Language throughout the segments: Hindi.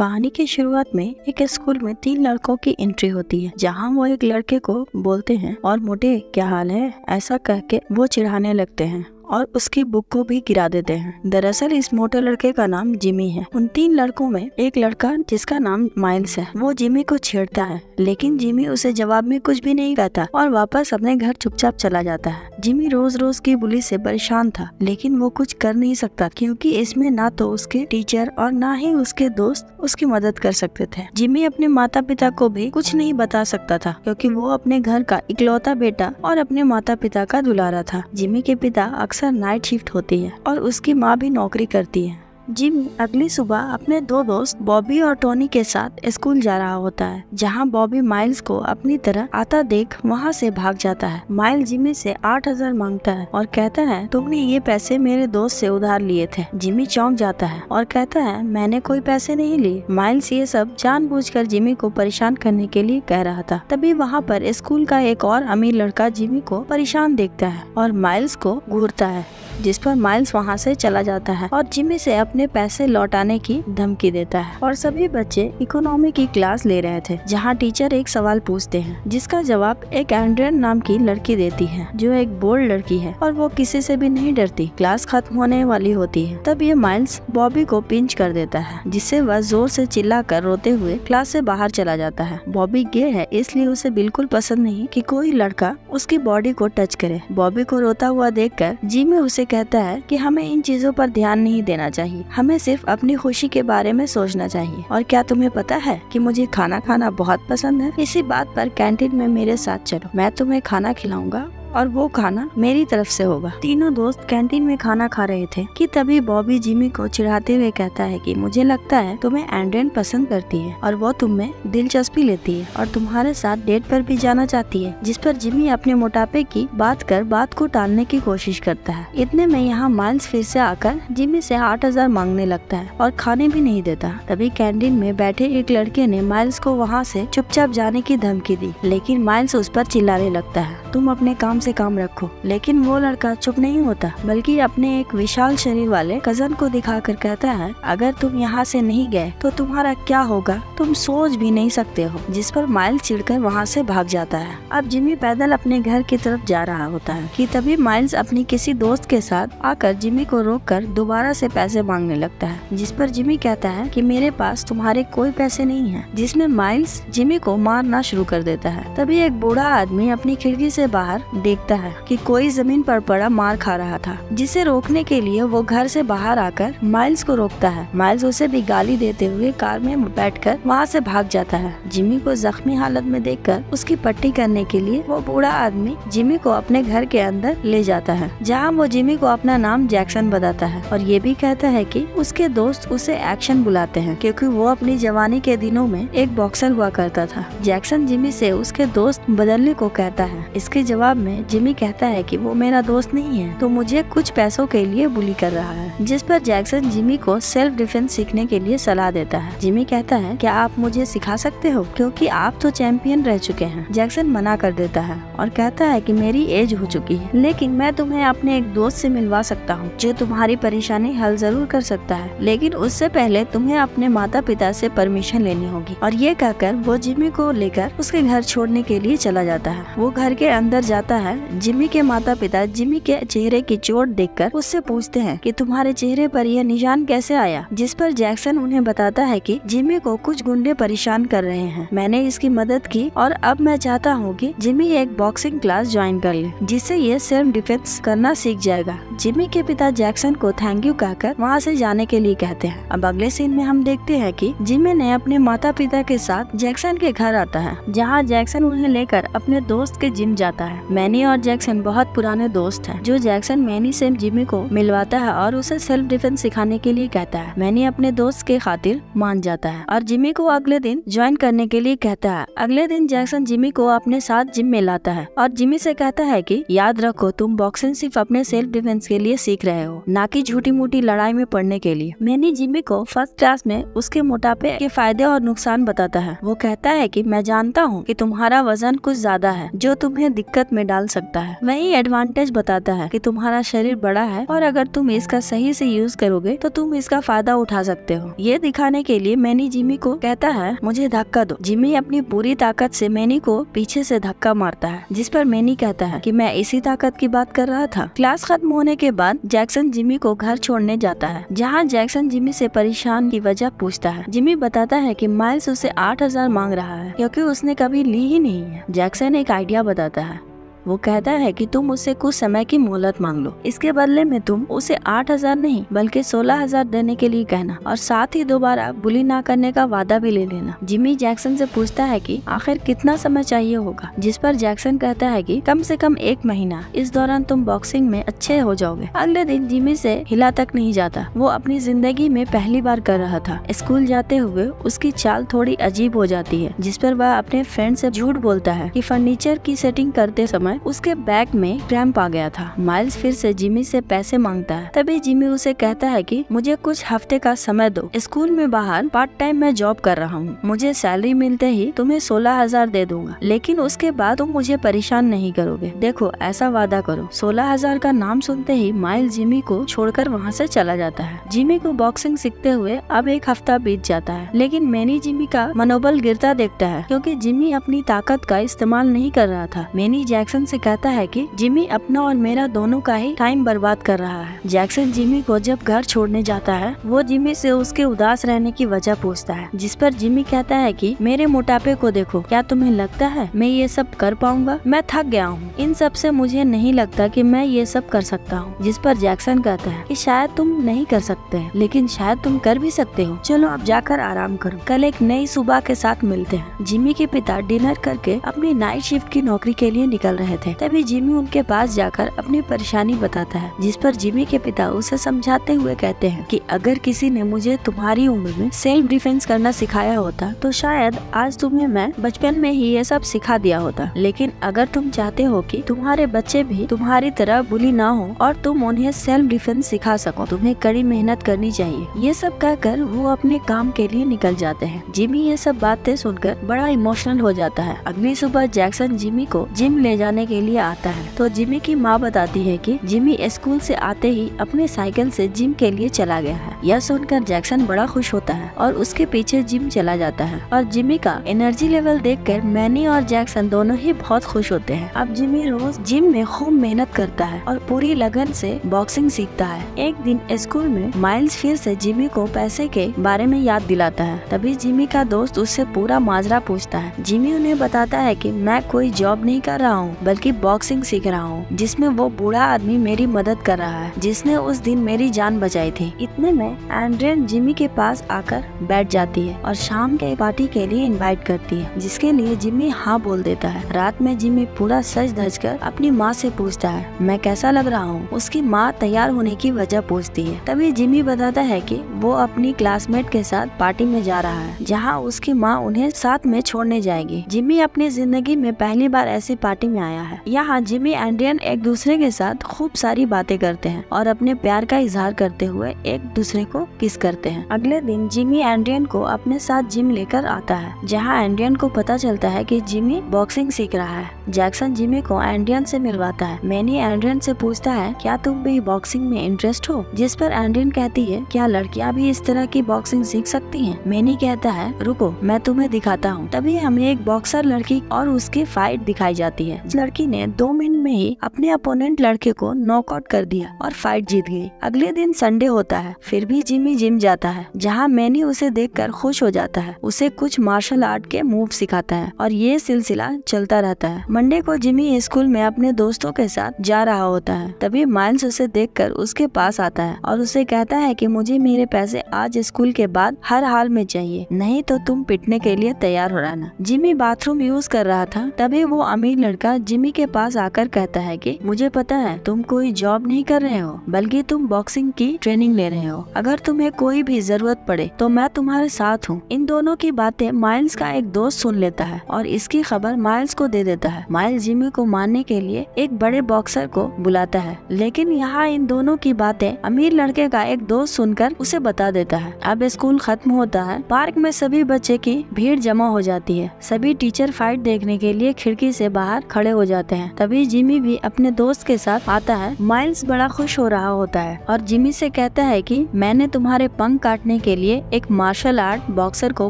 कहानी की शुरुआत में एक स्कूल में 3 लड़कों की एंट्री होती है, जहां वो एक लड़के को बोलते हैं और मोटे क्या हाल है ऐसा कह के वो चिढ़ाने लगते हैं और उसकी बुक को भी गिरा देते हैं। दरअसल इस मोटे लड़के का नाम जिमी है। उन 3 लड़कों में एक लड़का जिसका नाम माइल्स है, वो जिमी को छेड़ता है, लेकिन जिमी उसे जवाब में कुछ भी नहीं कहता और वापस अपने घर चुपचाप चला जाता है। जिमी रोज रोज की बुली से परेशान था, लेकिन वो कुछ कर नहीं सकता क्योंकि इसमें ना तो उसके टीचर और ना ही उसके दोस्त उसकी मदद कर सकते थे। जिमी अपने माता पिता को भी कुछ नहीं बता सकता था क्योंकि वो अपने घर का इकलौता बेटा और अपने माता पिता का दुलारा था। जिमी के पिता अक्सर नाइट शिफ्ट होती है और उसकी माँ भी नौकरी करती है। जिमी अगली सुबह अपने 2 दोस्त बॉबी और टोनी के साथ स्कूल जा रहा होता है, जहां बॉबी माइल्स को अपनी तरह आता देख वहां से भाग जाता है। माइल्स जिमी से 8000 मांगता है और कहता है तुमने ये पैसे मेरे दोस्त से उधार लिए थे। जिमी चौंक जाता है और कहता है मैंने कोई पैसे नहीं लिए। माइल्स ये सब जानबूझकर जिमी को परेशान करने के लिए कह रहा था। तभी वहाँ पर स्कूल का एक और अमीर लड़का जिमी को परेशान देखता है और माइल्स को घूरता है, जिस पर माइल्स वहाँ से चला जाता है और जिमी से अपने पैसे लौटाने की धमकी देता है। और सभी बच्चे इकोनॉमी की क्लास ले रहे थे, जहाँ टीचर एक सवाल पूछते हैं जिसका जवाब एक एंड्रियन नाम की लड़की देती है, जो एक बोल्ड लड़की है और वो किसी से भी नहीं डरती। क्लास खत्म होने वाली होती है, तब ये माइल्स बॉबी को पिंच कर देता है, जिससे वह जोर से चिल्लाकर रोते हुए क्लास से बाहर चला जाता है। बॉबी गे है, इसलिए उसे बिल्कुल पसंद नहीं कि कोई लड़का उसकी बॉडी को टच करे। बॉबी को रोता हुआ देखकर जिमी उसे कहता है कि हमें इन चीजों पर ध्यान नहीं देना चाहिए, हमें सिर्फ अपनी खुशी के बारे में सोचना चाहिए। और क्या तुम्हें पता है कि मुझे खाना खाना बहुत पसंद है? इसी बात पर कैंटीन में मेरे साथ चलो, मैं तुम्हें खाना खिलाऊंगा और वो खाना मेरी तरफ से होगा। तीनों दोस्त कैंटीन में खाना खा रहे थे कि तभी बॉबी जिमी को चिढ़ाते हुए कहता है कि मुझे लगता है तुम्हें एंड्रियन पसंद करती है और वो तुम में दिलचस्पी लेती है और तुम्हारे साथ डेट पर भी जाना चाहती है। जिस पर जिमी अपने मोटापे की बात कर बात को टालने की कोशिश करता है। इतने में यहाँ माइल्स फिर से आकर जिमी से 8000 मांगने लगता है और खाने भी नहीं देता। तभी कैंटीन में बैठे एक लड़के ने माइल्स को वहाँ से चुपचाप जाने की धमकी दी, लेकिन माइल्स उस पर चिल्लाने लगता है तुम अपने काम से काम रखो। लेकिन वो लड़का चुप नहीं होता, बल्कि अपने एक विशाल शरीर वाले कजन को दिखाकर कहता है अगर तुम यहाँ से नहीं गए तो तुम्हारा क्या होगा तुम सोच भी नहीं सकते हो। जिस पर माइल्स चिढ़कर वहाँ से भाग जाता है। अब जिमी पैदल अपने घर की तरफ जा रहा होता है कि तभी माइल्स अपनी किसी दोस्त के साथ आकर जिमी को रोककर दोबारा से पैसे मांगने लगता है, जिस पर जिमी कहता है कि मेरे पास तुम्हारे कोई पैसे नहीं है, जिसमें माइल्स जिमी को मारना शुरू कर देता है। तभी एक बूढ़ा आदमी अपनी खिड़की से बाहर देखता है कि कोई जमीन पर पड़ा मार खा रहा था, जिसे रोकने के लिए वो घर से बाहर आकर माइल्स को रोकता है। माइल्स उसे भी गाली देते हुए कार में बैठकर वहाँ से भाग जाता है। जिमी को जख्मी हालत में देखकर उसकी पट्टी करने के लिए वो बूढ़ा आदमी जिमी को अपने घर के अंदर ले जाता है, जहाँ वो जिमी को अपना नाम जैक्सन बताता है और ये भी कहता है कि उसके दोस्त उसे एक्शन बुलाते हैं क्योंकि वो अपनी जवानी के दिनों में एक बॉक्सर हुआ करता था। जैक्सन जिमी से उसके दोस्त बदलने को कहता है। इसके जवाब में जिमी कहता है कि वो मेरा दोस्त नहीं है, तो मुझे कुछ पैसों के लिए बुली कर रहा है। जिस पर जैक्सन जिमी को सेल्फ डिफेंस सीखने के लिए सलाह देता है। जिमी कहता है क्या आप मुझे सिखा सकते हो, क्योंकि आप तो चैंपियन रह चुके हैं। जैक्सन मना कर देता है और कहता है कि मेरी एज हो चुकी है, लेकिन मैं तुम्हें अपने एक दोस्त से मिलवा सकता हूँ जो तुम्हारी परेशानी हल जरूर कर सकता है, लेकिन उससे पहले तुम्हें अपने माता पिता से परमिशन लेनी होगी। और ये कहकर वो जिमी को लेकर उसके घर छोड़ने के लिए चला जाता है। वो घर के अंदर जाता है। जिमी के माता पिता जिमी के चेहरे की चोट देखकर उससे पूछते हैं कि तुम्हारे चेहरे पर यह निशान कैसे आया, जिस पर जैक्सन उन्हें बताता है कि जिमी को कुछ गुंडे परेशान कर रहे हैं। मैंने इसकी मदद की और अब मैं चाहता हूँ कि जिमी एक बॉक्सिंग क्लास ज्वाइन कर ले, जिससे ये सेल्फ डिफेंस करना सीख जाएगा। जिमी के पिता जैक्सन को थैंक यू कहकर वहाँ से जाने के लिए कहते हैं। अब अगले सीन में हम देखते हैं कि जिमी ने अपने माता पिता के साथ जैक्सन के घर आता है, जहाँ जैक्सन उन्हें लेकर अपने दोस्त के जिम जाता है। मैनी और जैक्सन बहुत पुराने दोस्त हैं, जो जैक्सन मैनी से जिमी को मिलवाता है और उसे सेल्फ डिफेंस सिखाने के लिए कहता है। मैनी अपने दोस्त के खातिर मान जाता है और जिमी को अगले दिन ज्वाइन करने के लिए कहता है। अगले दिन जैक्सन जिमी को अपने साथ जिम में लाता है और जिमी से कहता है कि याद रखो तुम बॉक्सिंग सिर्फ अपने सेल्फ डिफेंस के लिए सीख रहे हो, ना कि झूठी मूठी लड़ाई में पड़ने के लिए। मैनी जिमी को फर्स्ट क्लास में उसके मोटापे के फायदे और नुकसान बताता है। वो कहता है कि मैं जानता हूँ कि तुम्हारा वजन कुछ ज्यादा है जो तुम्हें दिक्कत में डाल सकता है। वही एडवांटेज बताता है कि तुम्हारा शरीर बड़ा है और अगर तुम इसका सही से यूज करोगे तो तुम इसका फायदा उठा सकते हो। ये दिखाने के लिए मैनी जिमी को कहता है मुझे धक्का दो। जिमी अपनी पूरी ताकत से मैनी को पीछे से धक्का मारता है, जिस पर मैनी कहता है कि मैं इसी ताकत की बात कर रहा था। क्लास खत्म होने के बाद जैक्सन जिमी को घर छोड़ने जाता है, जहाँ जैक्सन जिमी से परेशान की वजह पूछता है। जिमी बताता है कि माइल्स उसे 8,000 मांग रहा है क्योंकि उसने कभी ली ही नहीं है। जैक्सन एक आइडिया बताता है। वो कहता है कि तुम उससे कुछ समय की मोहलत मांग लो, इसके बदले में तुम उसे 8,000 नहीं बल्कि 16,000 देने के लिए कहना और साथ ही दोबारा बुली ना करने का वादा भी ले लेना। जिमी जैक्सन से पूछता है कि आखिर कितना समय चाहिए होगा, जिस पर जैक्सन कहता है कि कम से कम 1 महीना, इस दौरान तुम बॉक्सिंग में अच्छे हो जाओगे। अगले दिन जिमी से हिला तक नहीं जाता। वो अपनी जिंदगी में पहली बार कर रहा था। स्कूल जाते हुए उसकी चाल थोड़ी अजीब हो जाती है, जिस पर वह अपने फ्रेंड से झूठ बोलता है कि फर्नीचर की सेटिंग करते समय उसके बैग में क्रैम्प आ गया था। माइल्स फिर से जिमी से पैसे मांगता है। तभी जिमी उसे कहता है कि मुझे कुछ हफ्ते का समय दो, स्कूल में बाहर पार्ट टाइम मैं जॉब कर रहा हूँ, मुझे सैलरी मिलते ही तुम्हें 16,000 दे दूंगा, लेकिन उसके बाद तुम मुझे परेशान नहीं करोगे। देखो ऐसा वादा करो। 16,000 का नाम सुनते ही माइल्स जिमी को छोड़कर वहाँ से चला जाता है। जिमी को बॉक्सिंग सीखते हुए अब 1 हफ्ता बीत जाता है, लेकिन मैनी जिमी का मनोबल गिरता देखता है क्योंकि जिमी अपनी ताकत का इस्तेमाल नहीं कर रहा था। मैनी जैक्सन से कहता है कि जिमी अपना और मेरा दोनों का ही टाइम बर्बाद कर रहा है। जैक्सन जिमी को जब घर छोड़ने जाता है, वो जिमी से उसके उदास रहने की वजह पूछता है, जिस पर जिमी कहता है कि मेरे मोटापे को देखो, क्या तुम्हें लगता है मैं ये सब कर पाऊंगा? मैं थक गया हूँ, इन सब से मुझे नहीं लगता कि मैं ये सब कर सकता हूँ। जिस पर जैक्सन कहता है कि शायद तुम नहीं कर सकते, लेकिन शायद तुम कर भी सकते हो। चलो अब जाकर आराम करो, कल एक नई सुबह के साथ मिलते हैं। जिमी के पिता डिनर करके अपनी नाइट शिफ्ट की नौकरी के लिए निकल रहे थे। तभी जिमी उनके पास जाकर अपनी परेशानी बताता है, जिस पर जिमी के पिता उसे समझाते हुए कहते हैं कि अगर किसी ने मुझे तुम्हारी उम्र में सेल्फ डिफेंस करना सिखाया होता तो शायद आज तुम्हें मैं बचपन में ही ये सब सिखा दिया होता, लेकिन अगर तुम चाहते हो कि तुम्हारे बच्चे भी तुम्हारी तरह बुली ना हो और तुम उन्हें सेल्फ डिफेंस सिखा सको, तुम्हें कड़ी मेहनत करनी चाहिए। ये सब कहकर वो अपने काम के लिए निकल जाते हैं। जिमी ये सब बातें सुनकर बड़ा इमोशनल हो जाता है। अगली सुबह जैक्सन जिमी को जिम ले जाने के लिए आता है तो जिमी की माँ बताती है कि जिमी स्कूल से आते ही अपने साइकिल से जिम के लिए चला गया है। यह सुनकर जैक्सन बड़ा खुश होता है और उसके पीछे जिम चला जाता है और जिमी का एनर्जी लेवल देखकर मैनी और जैक्सन दोनों ही बहुत खुश होते हैं। अब जिमी रोज जिम में खूब मेहनत करता है और पूरी लगन से बॉक्सिंग सीखता है। एक दिन स्कूल में माइल्स फिर से जिमी को पैसे के बारे में याद दिलाता है। तभी जिमी का दोस्त उससे पूरा माजरा पूछता है। जिमी उन्हें बताता है कि मैं कोई जॉब नहीं कर रहा हूँ बल्कि बॉक्सिंग सीख रहा हूँ, जिसमें वो बूढ़ा आदमी मेरी मदद कर रहा है जिसने उस दिन मेरी जान बचाई थी। इतने में एंड्रियन जिमी के पास आकर बैठ जाती है और शाम के पार्टी के लिए इनवाइट करती है, जिसके लिए जिमी हाँ बोल देता है। रात में जिमी पूरा सज धज कर अपनी माँ से पूछता है मैं कैसा लग रहा हूँ। उसकी माँ तैयार होने की वजह पूछती है। तभी जिमी बताता है कि वो अपनी क्लासमेट के साथ पार्टी में जा रहा है, जहाँ उसकी माँ उन्हें साथ में छोड़ने जाएगी। जिमी अपनी जिंदगी में पहली बार ऐसी पार्टी में आया है। यहाँ जिमी एंड्रियन एक दूसरे के साथ खूब सारी बातें करते हैं और अपने प्यार का इजहार करते हुए एक दूसरे को किस करते हैं। अगले दिन जिमी एंड्रियन को अपने साथ जिम लेकर आता है, जहाँ एंड्रियन को पता चलता है कि जिमी बॉक्सिंग सीख रहा है। जैक्सन जिमी को एंड्रियन से मिलवाता है। मैनी एंड्रियन से पूछता है क्या तुम भी बॉक्सिंग में इंटरेस्ट हो, जिस पर एंड्रियन कहती है क्या लड़कियां भी इस तरह की बॉक्सिंग सीख सकती हैं? मैनी कहता है रुको मैं तुम्हें दिखाता हूँ। तभी हमें एक बॉक्सर लड़की और उसकी फाइट दिखाई जाती है। लड़की ने 2 मिनट में ही अपने अपोनेंट लड़के को नॉकआउट कर दिया और फाइट जीत गई। अगले दिन संडे होता है, फिर भी जिमी जिम जाता है, जहाँ मैनी उसे देखकर खुश हो जाता है। उसे कुछ मार्शल आर्ट के मूव सिखाता है और ये सिलसिला चलता रहता है। मंडे को जिमी स्कूल में अपने दोस्तों के साथ जा रहा होता है। तभी माइल्स उसे देखकर उसके पास आता है और उसे कहता है कि मुझे मेरे पैसे आज स्कूल के बाद हर हाल में चाहिए, नहीं तो तुम पिटने के लिए तैयार हो रहना। जिमी बाथरूम यूज कर रहा था। तभी वो अमीर लड़का जिमी के पास आकर कहता है कि मुझे पता है तुम कोई जॉब नहीं कर रहे हो बल्कि तुम बॉक्सिंग की ट्रेनिंग ले रहे हो। अगर तुम्हें कोई भी जरूरत पड़े तो मैं तुम्हारे साथ हूँ। इन दोनों की बातें माइल्स का एक दोस्त सुन लेता है और इसकी खबर माइल्स को दे देता है। माइल्स जिमी को मारने के लिए एक बड़े बॉक्सर को बुलाता है, लेकिन यहाँ इन दोनों की बातें अमीर लड़के का एक दोस्त सुनकर उसे बता देता है। अब स्कूल खत्म होता है। पार्क में सभी बच्चे की भीड़ जमा हो जाती है। सभी टीचर फाइट देखने के लिए खिड़की से बाहर खड़े हो जाते हैं। तभी जिमी भी अपने दोस्त के साथ आता है। माइल्स बड़ा खुश हो रहा होता है और जिमी से कहता है कि मैंने तुम्हारे पंख काटने के लिए एक मार्शल आर्ट बॉक्सर को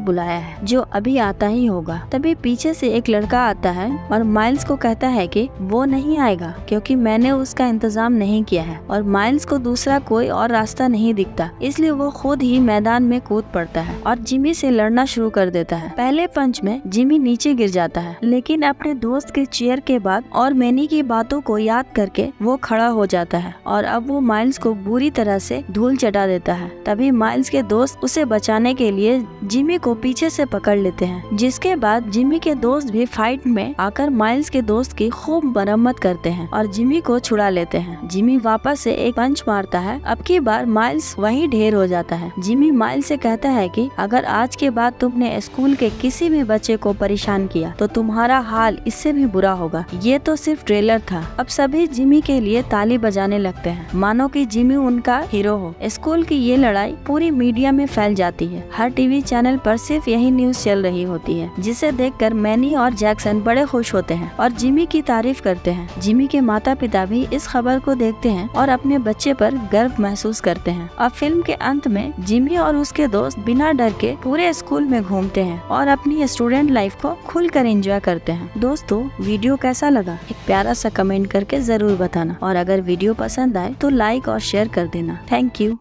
बुलाया है जो अभी आता ही होगा। तभी पीछे से एक लड़का आता है और माइल्स को कहता है कि वो नहीं आएगा क्योंकि मैंने उसका इंतजाम नहीं किया है, और माइल्स को दूसरा कोई और रास्ता नहीं दिखता, इसलिए वो खुद ही मैदान में कूद पड़ता है और जिमी से लड़ना शुरू कर देता है। पहले पंच में जिमी नीचे गिर जाता है, लेकिन अपने दोस्त के चीयर के बाद और मैनी की बातों को याद करके वो खड़ा हो जाता है और अब वो माइल्स को बुरी तरह से धूल चटा देता है। तभी माइल्स के दोस्त उसे बचाने के लिए जिमी को पीछे से पकड़ लेते हैं, जिसके बाद जिमी के दोस्त भी फाइट में आकर माइल्स के दोस्त की खूब मरम्मत करते हैं और जिमी को छुड़ा लेते हैं। जिमी वापस से एक पंच मारता है। अब की बार माइल्स वहीं ढेर हो जाता है। जिमी माइल्स से कहता है कि अगर आज के बाद तुमने स्कूल के किसी भी बच्चे को परेशान किया तो तुम्हारा हाल इससे भी बुरा होगा। ये तो सिर्फ ट्रेलर था। अब सभी जिमी के लिए ताली बजाने लगते हैं, मानो कि जिमी उनका हीरो हो। स्कूल की ये लड़ाई पूरी मीडिया में फैल जाती है। हर टीवी चैनल पर सिर्फ यही न्यूज चल रही होती है, जिसे देखकर मैनी और जैक्सन बड़े खुश होते हैं और जिमी की तारीफ करते हैं। जिमी के माता पिता भी इस खबर को देखते हैं और अपने बच्चे पर गर्व महसूस करते हैं। अब फिल्म के अंत में जिमी और उसके दोस्त बिना डर के पूरे स्कूल में घूमते हैं और अपनी स्टूडेंट लाइफ को खुलकर एंजॉय करते हैं। दोस्तों, वीडियो कैसा लगा एक प्यारा सा कमेंट करके जरूर बताना, और अगर वीडियो पसंद आए तो लाइक और शेयर कर देना। Thank you.